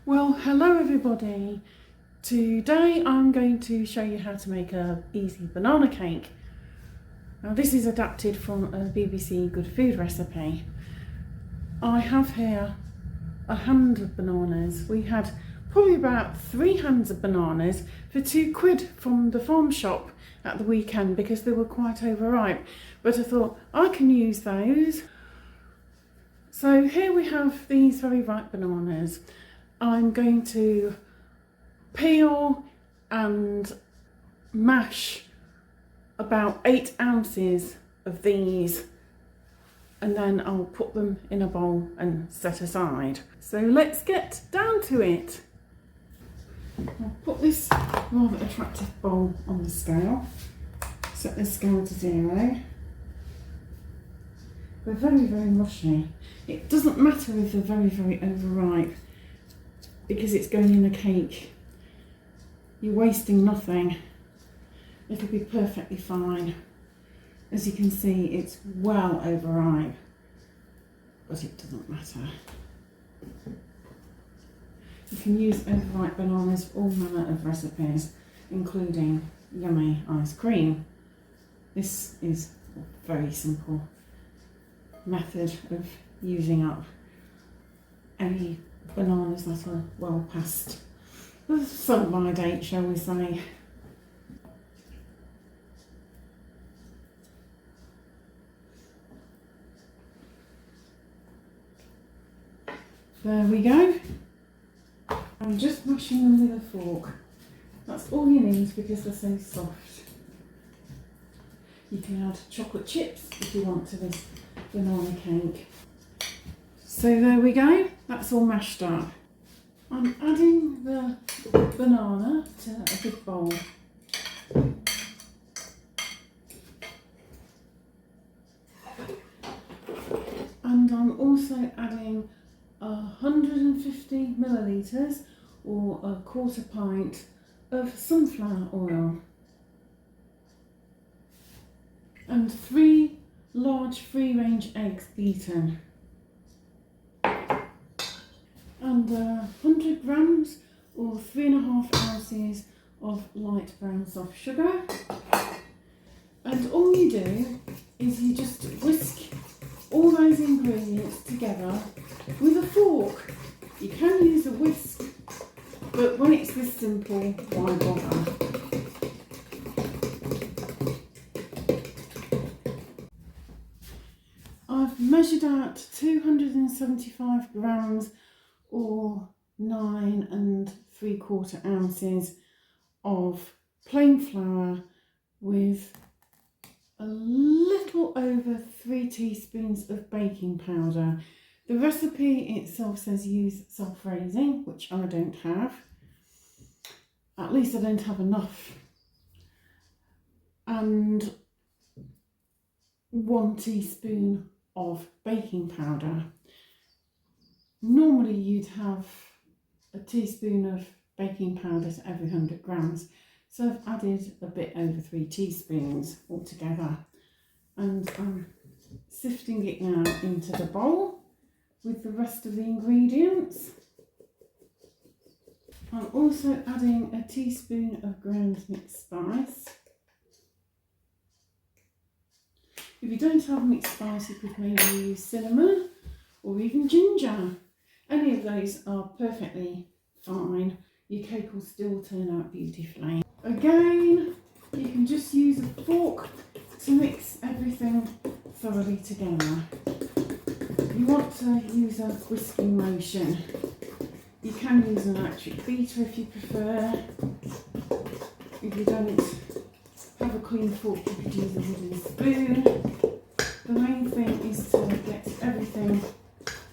Well, hello everybody. Today I'm going to show you how to make a easy banana cake. Now this is adapted from a BBC Good Food recipe. I have here a hand of bananas. We had probably about 3 hands of bananas for £2 from the farm shop at the weekend because they were quite overripe. But I thought I can use those. So here we have these very ripe bananas. I'm going to peel and mash about 8 ounces of these, and then I'll put them in a bowl and set aside. So let's get down to it. I'll put this rather attractive bowl on the scale, set the scale to 0. They're very, very mushy. It doesn't matter if they're very, very overripe, because it's going in a cake. You're wasting nothing. It'll be perfectly fine. As you can see, it's well overripe, but it doesn't matter. You can use overripe bananas for all manner of recipes, including yummy ice cream. This is a very simple method of using up any bananas that are well past the sell-by date, shall we say. There we go. I'm just mashing them with a fork. That's all you need because they're so soft. You can add chocolate chips if you want to this banana cake. So there we go, that's all mashed up. I'm adding the banana to a big bowl. And I'm also adding 150 millilitres or a quarter pint of sunflower oil. And 3 large free-range eggs beaten. And 100 grams or 3½ ounces of light brown soft sugar. And all you do is you just whisk all those ingredients together with a fork. You can use a whisk, but when it's this simple, why bother? I've measured out 275 grams or 9 3/4 ounces of plain flour with a little over 3 teaspoons of baking powder. The recipe itself says use self-raising, which I don't have. At least I don't have enough. And 1 teaspoon of baking powder. Normally you'd have a teaspoon of baking powder to every 100 grams. So I've added a bit over 3 teaspoons altogether. And I'm sifting it now into the bowl with the rest of the ingredients. I'm also adding a teaspoon of ground mixed spice. If you don't have mixed spice, you could maybe use cinnamon or even ginger. Any of those are perfectly fine. Your cake will still turn out beautifully. Again, you can just use a fork to mix everything thoroughly together. You want to use a whisking motion. You can use an electric beater if you prefer. If you don't have a clean fork, you could use a wooden spoon. The main thing is to get everything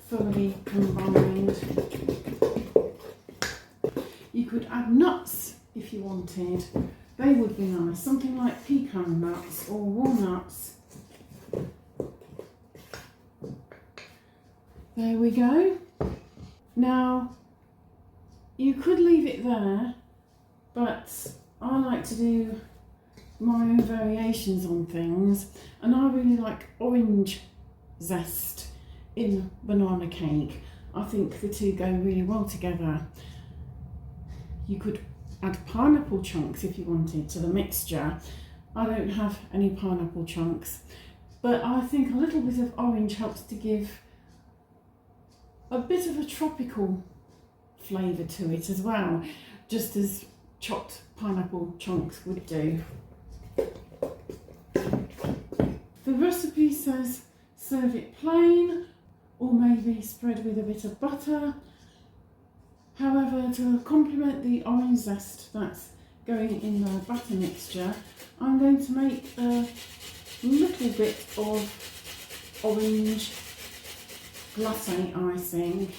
thoroughly combined. You could add nuts if you wanted. They would be nice, something like pecan nuts or walnuts. There we go. Now you could leave it there, but I like to do my own variations on things, and I really like orange zest in banana cake. I think the two go really well together. You could add pineapple chunks if you wanted to the mixture. I don't have any pineapple chunks, but I think a little bit of orange helps to give a bit of a tropical flavour to it as well, just as chopped pineapple chunks would do. The recipe says serve it plain or maybe spread with a bit of butter. However, to complement the orange zest that's going in the batter mixture, I'm going to make a little bit of orange glace icing.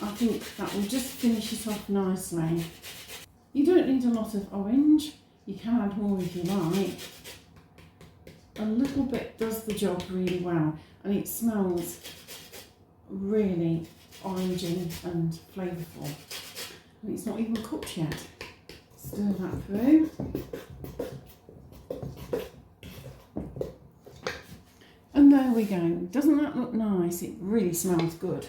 I think that will just finish it off nicely. You don't need a lot of orange, you can add more if you like. A little bit does the job really well, and it smells really orangey and flavourful. And it's not even cooked yet. Stir that through. And there we go. Doesn't that look nice? It really smells good.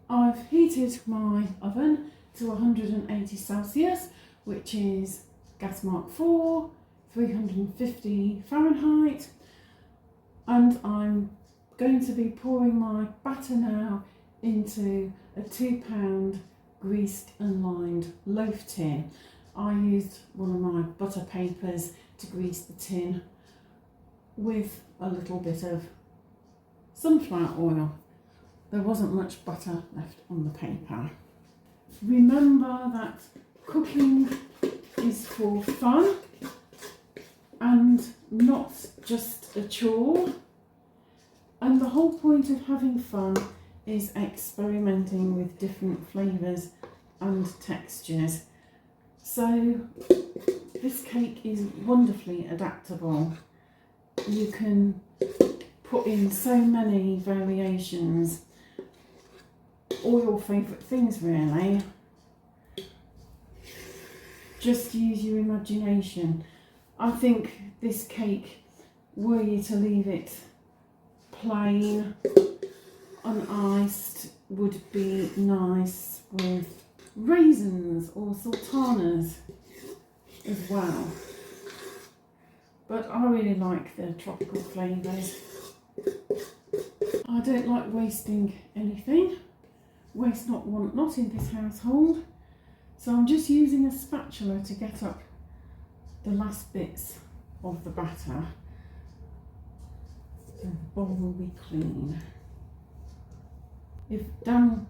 I've heated my oven to 180 Celsius, which is gas mark 4, 350 Fahrenheit. And I'm going to be pouring my batter now into a 2-pound greased and lined loaf tin. I used one of my butter papers to grease the tin with a little bit of sunflower oil. There wasn't much butter left on the paper. Remember that cooking is for fun and not just a chore. And the whole point of having fun is experimenting with different flavours and textures. So this cake is wonderfully adaptable. You can put in so many variations, all your favourite things really. Just use your imagination. I think this cake, were you to leave it plain, uniced, would be nice with raisins or sultanas as well. But I really like the tropical flavours. I don't like wasting anything. Waste not, want not in this household. So I'm just using a spatula to get up the last bits of the batter. So the bowl will be clean. If Dan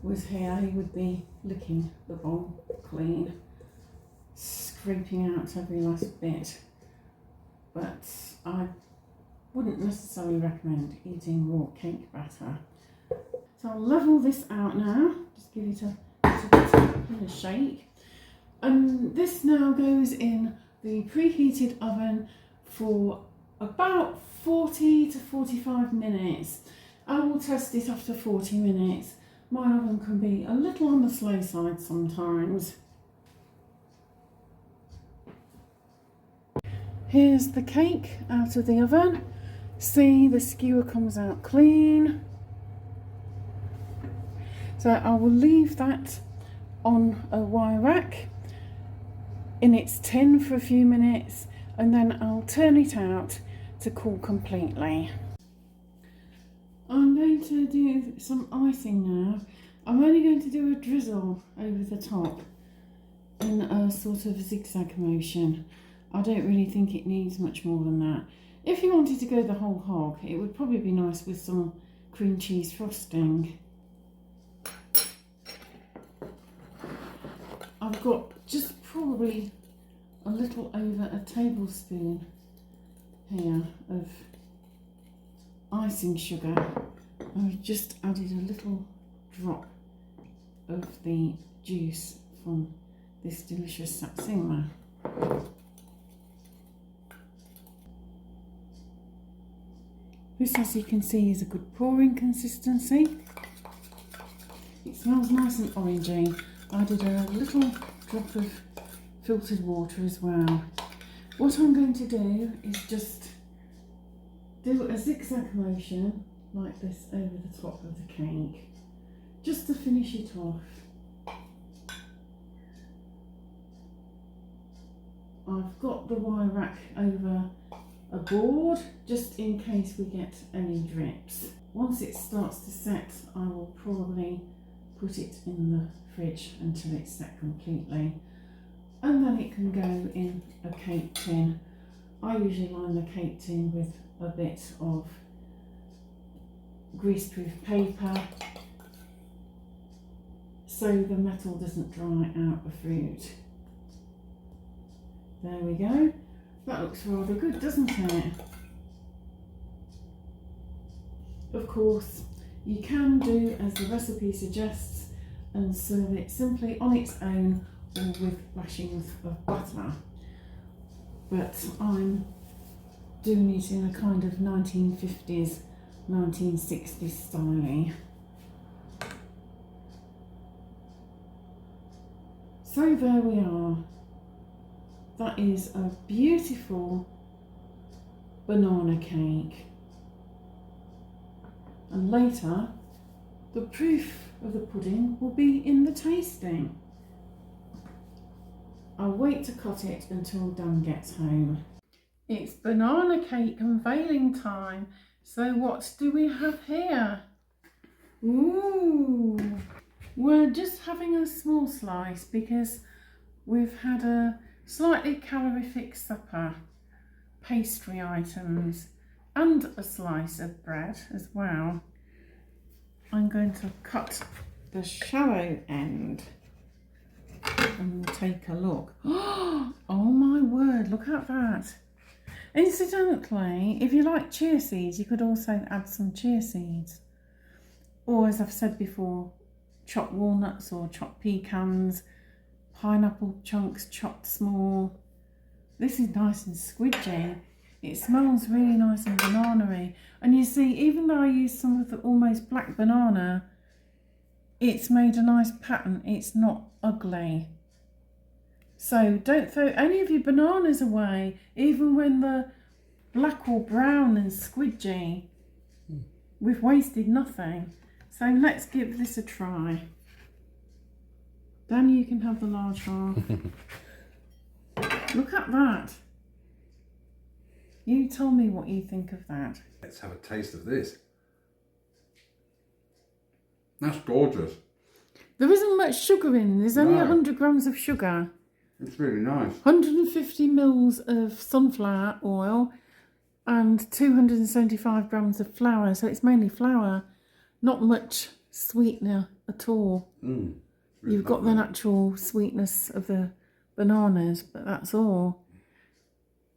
was here, he would be licking the bowl clean, scraping out every last bit. But I wouldn't necessarily recommend eating raw cake batter. So I'll level this out now, just give it a shake. And this now goes in the preheated oven for about 40 to 45 minutes. I will test it after 40 minutes. My oven can be a little on the slow side sometimes. Here's the cake out of the oven. See, the skewer comes out clean. So I will leave that on a wire rack in its tin for a few minutes, and then I'll turn it out to cool completely. I'm going to do some icing now. I'm only going to do a drizzle over the top in a sort of zigzag motion. I don't really think it needs much more than that. If you wanted to go the whole hog, it would probably be nice with some cream cheese frosting. I've got just probably a little over a tablespoon here of icing sugar. I've just added a little drop of the juice from this delicious satsuma. This, as you can see, is a good pouring consistency. It smells nice and orangey. I did a little drop of filtered water as well. What I'm going to do is just do a zigzag motion like this over the top of the cake. just to finish it off, I've got the wire rack over a board just in case we get any drips. Once it starts to set, I will probably put it in the fridge until it's set completely, and then it can go in a cake tin. I usually line the cake tin with a bit of greaseproof paper so the metal doesn't dry out the fruit. There we go. That looks rather good, doesn't it? Of course, you can do as the recipe suggests and serve it simply on its own or with lashings of butter. But I'm doing it in a kind of 1950s, 1960s style. So there we are. That is a beautiful banana cake. And later, the proof of the pudding will be in the tasting. I'll wait to cut it until Dan gets home. It's banana cake unveiling time. So what do we have here? Ooh, we're just having a small slice because we've had a slightly calorific supper, pastry items and a slice of bread as well. I'm going to cut the shallow end and we'll take a look. Oh my word, look at that. Incidentally, if you like chia seeds, you could also add some chia seeds. Or as I've said before, chopped walnuts or chopped pecans, pineapple chunks chopped small. This is nice and squidgy. It smells really nice and banana-y. And you see, even though I used some of the almost black banana, it's made a nice pattern. It's not ugly. So don't throw any of your bananas away, even when they're black or brown and squidgy. We've wasted nothing. So let's give this a try. Dan, you can have the large half. Look at that. You tell me what you think of that. Let's have a taste of this. That's gorgeous. There isn't much sugar in. There's only 100 grams of sugar. It's really nice. 150 mils of sunflower oil and 275 grams of flour. So it's mainly flour. Not much sweetener at all. Really You've got the natural sweetness of the bananas, but that's all.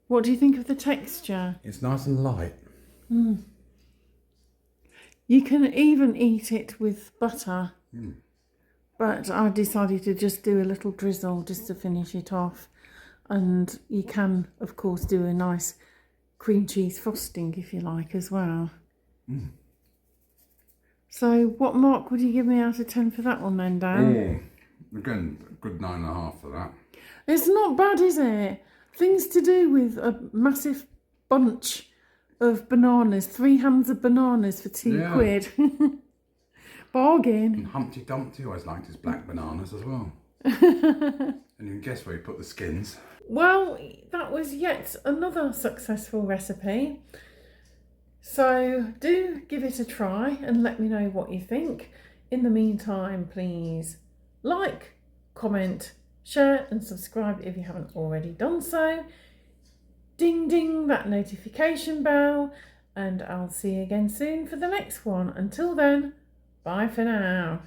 What do you think of the texture? It's nice and light. You can even eat it with butter, but I decided to just do a little drizzle just to finish it off. And you can, of course, do a nice cream cheese frosting if you like as well. So what mark would you give me out of 10 for that one then, Dan? Oh, again, a good 9.5 for that. It's not bad, is it? Things to do with a massive bunch of bananas, 3 hands of bananas for £2. Bargain. And Humpty Dumpty always liked his black bananas as well. And you can guess where he put the skins. Well, that was yet another successful recipe. So do give it a try and let me know what you think. In the meantime, please like, comment, share and subscribe if you haven't already done so. Ding ding that notification bell, and I'll see you again soon for the next one. Until then, bye for now.